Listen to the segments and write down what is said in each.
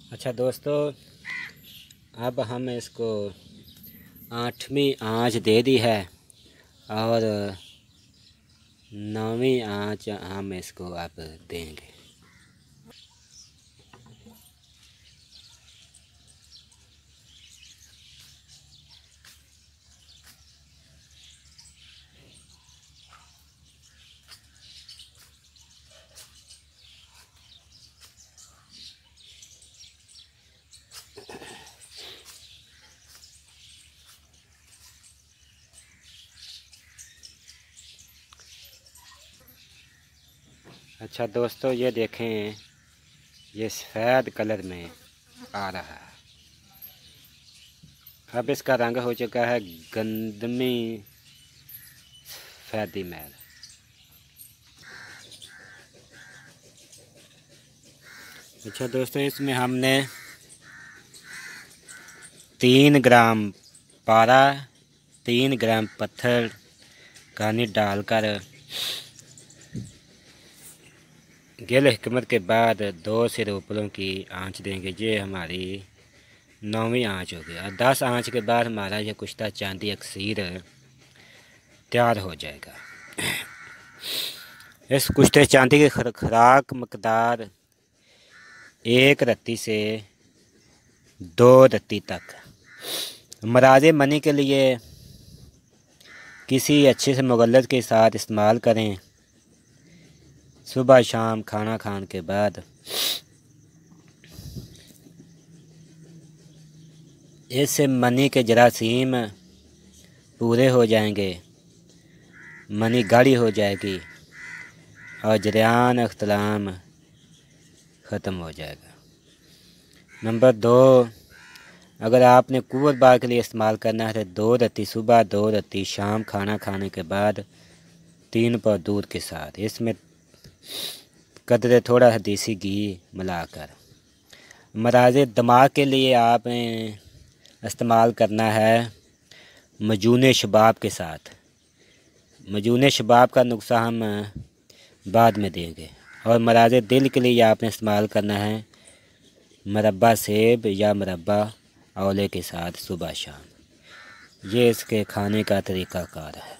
अच्छा दोस्तों, अब हम इसको 8वीं आंच दे दी है और 9वीं आंच हम इसको अब देंगे। अच्छा दोस्तों, ये देखें, ये सफ़ेद कलर में आ रहा है। अब इसका रंग हो चुका है गंधमी सफ़ेदी मैल। अच्छा दोस्तों, इसमें हमने 3 ग्राम पारा, 3 ग्राम पत्थर कानी डालकर गिल हिकमत के बाद 2 सिर ऊपरों की आंच देंगे। ये हमारी 9वीं आंच होगी और 10 आंच के बाद हमारा यह कुश्ता चांदी अक्सीर तैयार हो जाएगा। इस कुश्ते चांदी की खुराक मकदार 1 रत्ती से 2 रत्ती तक। मराज़े मनी के लिए किसी अच्छे से मुगल्लद के साथ इस्तेमाल करें। सुबह शाम खाना खाने के बाद इससे मनी के जरासीम पूरे हो जाएंगे, मनी गाढ़ी हो जाएगी और जरियान अख्तलाम ख़त्म हो जाएगा। नंबर 2, अगर आपने कुव्वत बार के लिए इस्तेमाल करना है तो 2 रत्ती सुबह, 2 रत्ती शाम खाना खाने के बाद 3 पाव दूध के साथ, इसमें कदरे थोड़ा सा देसी घी मिलाकर। मराज़े दिमाग के लिए आपने इस्तेमाल करना है मजून शबाब के साथ। मजून शबाब का नुस्खा हम बाद में देंगे। और मराज़े दिल के लिए आपने इस्तेमाल करना है मरब्बा सेब या मरब्बा आंवले के साथ सुबह शाम। ये इसके खाने का तरीक़ाकार है।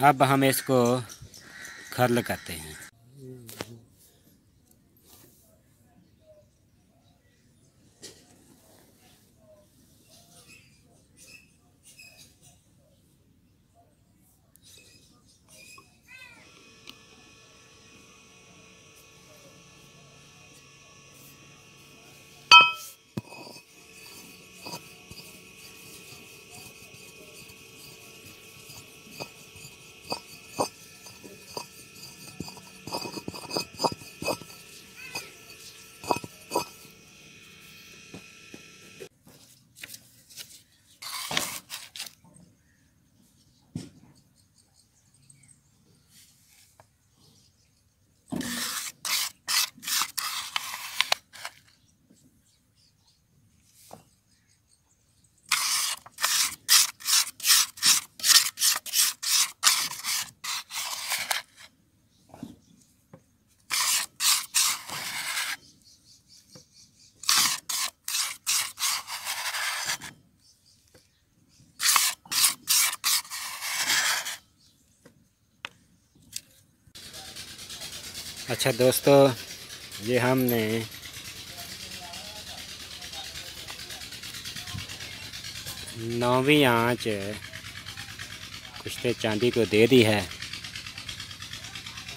अब हम इसको खर्ल करते हैं। अच्छा दोस्तों, ये हमने 9वीं आंच कुश्ते चांदी को दे दी है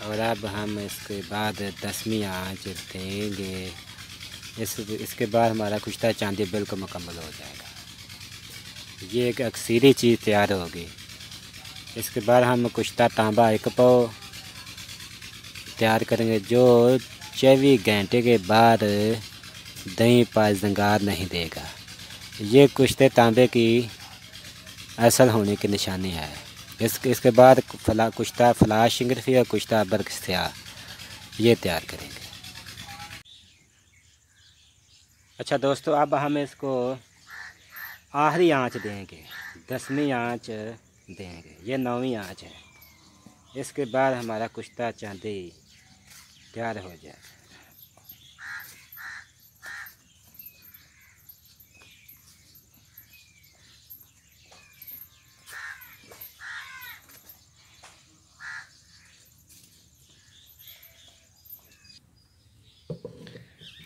और अब हम इसके बाद 10वीं आंच देंगे। इसके बाद हमारा कुश्ता चांदी बिल्कुल मुकम्मल हो जाएगा। ये एक अक्सीरी चीज़ तैयार होगी। इसके बाद हम कुश्ता तांबा 1 पाव तैयार करेंगे, जो 24 घंटे के बाद दही पर जंगार नहीं देगा। ये कुश्ते तांबे की असल होने की निशानी है। इसके बाद कुश्ता फलाश शिंगरफी और कुश्ता बर्क स्याह ये तैयार करेंगे। अच्छा दोस्तों, अब हम इसको आखिरी आंच देंगे, 10वीं आंच देंगे। ये 9वीं आंच है। इसके बाद हमारा कुश्ता चांदी तैयार हो जाए।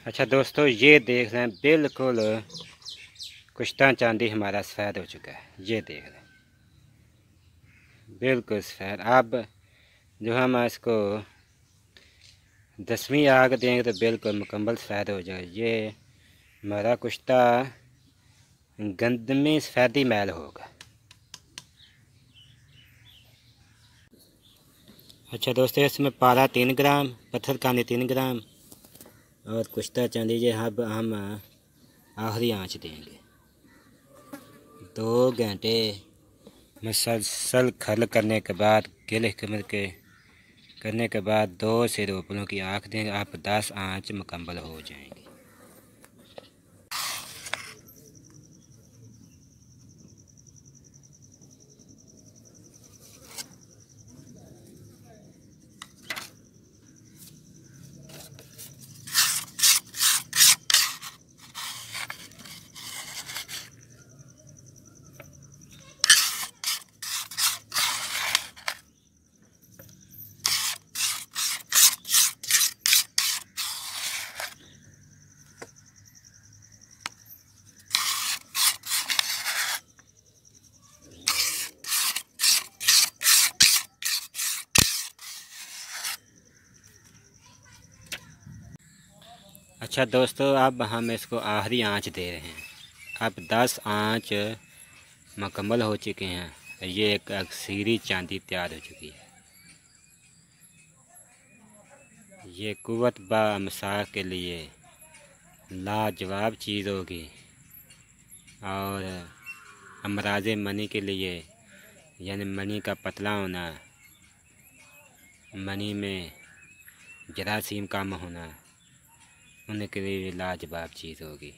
अच्छा दोस्तों, ये देख रहे हैं बिल्कुल कुश्ता चांदी हमारा सफ़ेद हो चुका है। ये देख रहे हैं बिल्कुल सफ़ेद। अब जो हम इसको 10वीं आग देंगे तो बिल्कुल मुकम्मल सफ़ेद हो जाएगा। ये हमारा कुश्ता गंदमी सफ़ेदी मैल होगा। अच्छा दोस्तों, इसमें पारा 3 ग्राम, पत्थर कानी 3 ग्राम और कुश्ता चांदी ये अब हम आखिरी आंच देंगे। 2 घंटे मुसलसल खल करने के बाद गिले कमर के करने के बाद 2 से 2 पलों की आँख देंगे। आप 10 आंच मुकम्मल हो जाएंगे। अच्छा दोस्तों, अब हम इसको आखिरी आंच दे रहे हैं। अब 10 आंच मुकम्मल हो चुके हैं। ये एक अक्सीरी चांदी तैयार हो चुकी है। ये कुव्वत बा मसा के लिए लाजवाब चीज़ होगी और अमराज मनी के लिए, यानी मनी का पतला होना, मनी में जरासीम कम होना, उनके लिए लाजवाब चीज़ होगी।